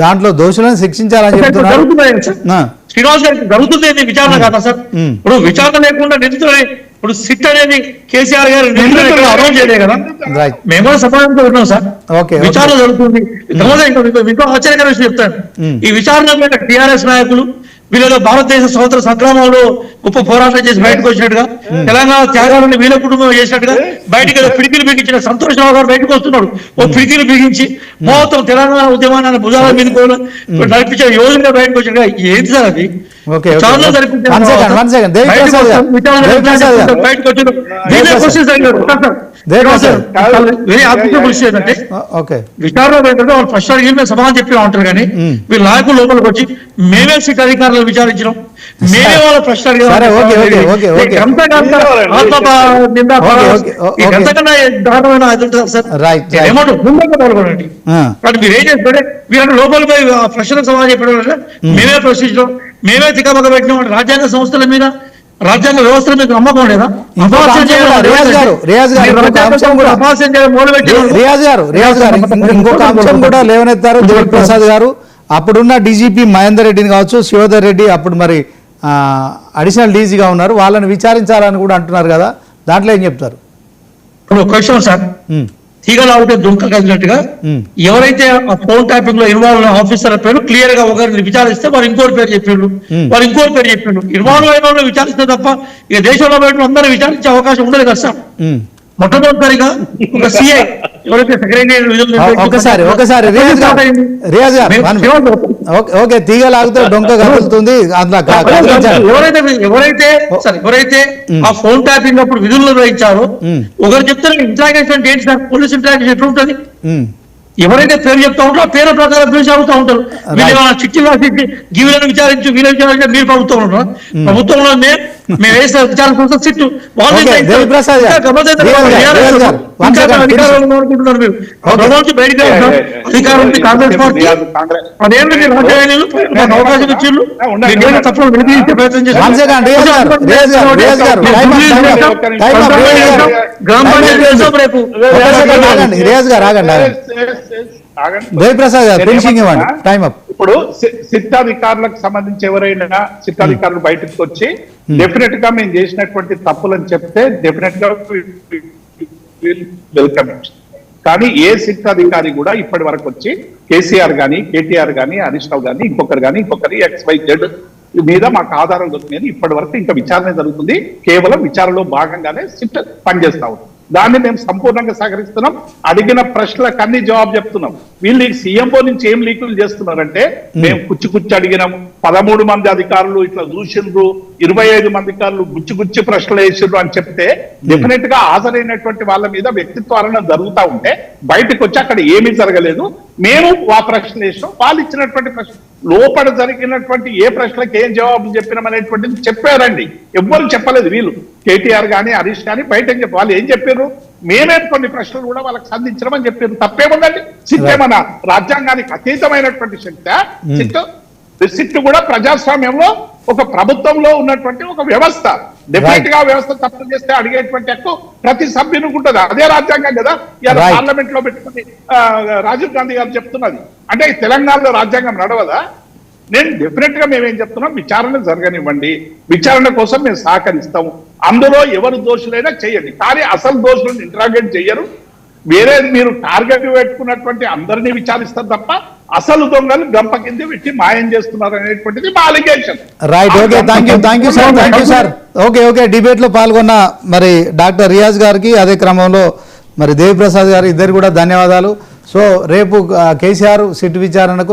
దాంట్లో దోషులను శిక్షించాలని చెప్తున్నారు. శ్రీనివాస్ గారికి జరుగుతుంది విచారణ కాదా సార్? ఇప్పుడు విచారణ లేకుండా నిందితులని ఇప్పుడు సిట్ అనేది కేసీఆర్ గారు అమలు చేయలే కదా, మేము కూడా సమాధానంతో ఉన్నాం సార్. విచారణ జరుగుతుంది. ఇంకో ఆశ్చర్యకర విషయం చెప్తాను. ఈ విచారణ టీఆర్ఎస్ నాయకులు వీళ్ళలో భారతదేశ స్వతంత్ర సంగ్రామంలో గొప్ప పోరాటం చేసి బయటకు వచ్చినట్టుగా, తెలంగాణ త్యాగాలను వీళ్ళ కుటుంబం చేసినట్టుగా బయటికి పిడికిలు బిగించిన సంతోష్ రావు గారు బయటకు వస్తున్నాడు. ఓ పిడికిలు బిగించి మొత్తం తెలంగాణ ఉద్యమాన్ని భుజాల మీద నడిపించిన యోజనగా బయటకు వచ్చినట్టుగా ఏంటి సార్ అది? విచారణ ఏంటంటే వాళ్ళు ఫస్ట్ అడిగి మేము సమాధానం చెప్పి ఉంటారు, కానీ వీళ్ళ నాయకులు లోపలికి వచ్చి మేమే సిట్ అధికారులను విచారించడం, మేమే వాళ్ళ ప్రశ్న ఎంతకన్నా దారుణమైన అది ఉంటుంది సార్. ఏమంటారు ముందుగా పాల్గొనండి. కానీ మీరు ఏం చేస్తుంటే వీళ్ళంటే లోపలికి పోయి ప్రశ్నలకు సమాధానం చెప్పడం, మేమే ప్రశ్నించడం, మేమే తికమక పెట్టిన రాజ్యాంగ సంస్థల మీద, రాజ్యాంగ వ్యవస్థల మీద నమ్మకం లేదా? ఇంకొక అంశం కూడా లేవనెత్తారు దేవి ప్రసాద్ గారు. అప్పుడున్న డీజీపీ మహేందర్ రెడ్డిని కావచ్చు, శివధర్ రెడ్డి అప్పుడు మరి అడిషనల్ డీజీగా ఉన్నారు, వాళ్ళని విచారించాలని కూడా అంటున్నారు కదా, దాంట్లో ఏం చెప్తారు? ఇప్పుడు ఒక క్వశ్చన్ సార్, తీగలావుటే దుంక కలిగినట్టుగా ఎవరైతే ఆ ఫోన్ ట్యాపింగ్ లో ఇన్వాల్వ్ అయిన ఆఫీసర్ పేరు క్లియర్ గా ఒకరిని విచారిస్తే వారు ఇంకోటి పేరు చెప్పిండు, వారు ఇంకోటి పేరు చెప్పిండు. ఇన్వాల్వ్ అయిన వాళ్ళు విచారిస్తే తప్ప ఇక దేశంలో బయట అందరూ విచారించే అవకాశం ఉండదు కదా సార్. మొట్టమొదటిసారిగా ఒక సిఐ ఎవరైతే తీగలాగితే డొంక కదులుతుంది, ఎవరైతే ఆ ఫోన్ ట్యాపింగ్ అప్పుడు విధుల్లో వహించారో ఒకరు చెప్తారు ఇంట్రాగేషన్ ఏంటి సార్, పోలీస్ ఇంట్రాగేషన్ ఎట్లా ఉంటుంది? ఎవరైతే పేరు చెప్తా ఉంటారో ఆ పేరు ప్రకారం పిలిచి అడుగుతూ ఉంటారు. వీళ్ళు చిట్టి రాసి వీళ్ళని విచారించు వీళ్ళని విచారించు, మీరు ప్రభుత్వం ఉంటారు, ప్రభుత్వంలో మేము వేసే విచారణ సంస్థ సిట్టు బయటకు అధికారం ఉంది కాంగ్రెస్ పార్టీ. అదేంటి మీరు రాజకీయాలు నాకు అవకాశం ఇచ్చిండ్రు, తప్పని వెలిగించే ప్రయత్నం చేస్తారు. గ్రామ పంచాయతీ చేస్తాం రేపు. ఇప్పుడు సిట్టాధికారులకు సంబంధించి ఎవరైనా సిట్టాధికారులు బయటకు వచ్చి డెఫినెట్ గా మేము చేసినటువంటి తప్పులని చెప్తే డెఫినెట్ గా వెల్కమ్. కానీ ఏ సిట్టాధికారి కూడా ఇప్పటి వరకు వచ్చి కేసీఆర్ గాని, కేటీఆర్ గాని, హరీష్ రావు గాని, ఇంకొకరి XYZ మీద మాకు ఆధారం దొరికింది. ఇప్పటి వరకు ఇంకా విచారణ జరుగుతుంది. కేవలం విచారణలో భాగంగానే సిట్ పనిచేస్తా ఉంది. దాన్ని మేము సంపూర్ణంగా సహకరిస్తున్నాం. అడిగిన ప్రశ్నలకు అన్ని జవాబు చెప్తున్నాం. వీళ్ళు సీఎంఓ నుంచి ఏం లీకులు చేస్తున్నారంటే, మేము కుచ్చి అడిగినాం, 13 మంది అధికారులు ఇట్లా చూసిండ్రు, 25 మంది అధికారులు గుచ్చి ప్రశ్నలు వేసిండ్రు అని చెప్తే డెఫినెట్ గా హాజరైనటువంటి వాళ్ళ మీద వ్యక్తిత్వాలను జరుగుతూ ఉంటే బయటకు వచ్చి అక్కడ ఏమీ జరగలేదు, మేము ఆ ప్రశ్నలు వేసాం, వాళ్ళు ఇచ్చినటువంటి ప్రశ్న లోపల జరిగినటువంటి ఏ ప్రశ్నలకు ఏం జవాబు చెప్పినామనేటువంటిది చెప్పారండి. ఎవ్వరు చెప్పలేదు. వీళ్ళు కేటీఆర్ గానీ హరీష్ గానీ బయట చెప్పి వాళ్ళు ఏం చెప్పారు, మేమే కొన్ని ప్రశ్నలు కూడా వాళ్ళకి సంధించడం చెప్పారు. తప్పేముందండి? సిట్ ఏమన్నా రాజ్యాంగానికి అతీతమైనటువంటి శక్తి? సిట్ కూడా ప్రజాస్వామ్యంలో ఒక ప్రభుత్వంలో ఉన్నటువంటి ఒక వ్యవస్థ. డెఫినెట్ గా వ్యవస్థ తప్పులు చేస్తే అడిగేటువంటి హక్కు ప్రతి సభ్యునికి ఉంటుంది. అదే రాజ్యాంగం కదా ఇలా పార్లమెంట్ లో పెట్టుకుని రాజీవ్ గాంధీ గారు చెప్తున్నది. అంటే తెలంగాణలో రాజ్యాంగం నడవదా? నేను డెఫినెట్ గా మేమేం చెప్తున్నాం, విచారణ జరగనివ్వండి, విచారణ కోసం మేము సహకరిస్తాము. అందులో ఎవరు దోషులైనా చేయండి, కానీ అసలు దోషులను ఇంట్రాగేట్ చెయ్యరు. వేరే మీరు టార్గెట్ పెట్టుకున్నటువంటి అందరినీ విచారిస్తారు తప్ప అసలు దొంగలు గంప కింద పెట్టి మాయం చేస్తున్నారు అనేటువంటిది మా allegation. Right, okay, thank you sir. Okay debate లో పాల్గొన్న మరి డాక్టర్ రియాజ్ గారికి, అదే క్రమంలో మరి దేవి ప్రసాద్ గారు, ఇద్దరు కూడా ధన్యవాదాలు. సో రేపు కేసీఆర్ సిట్ విచారణకు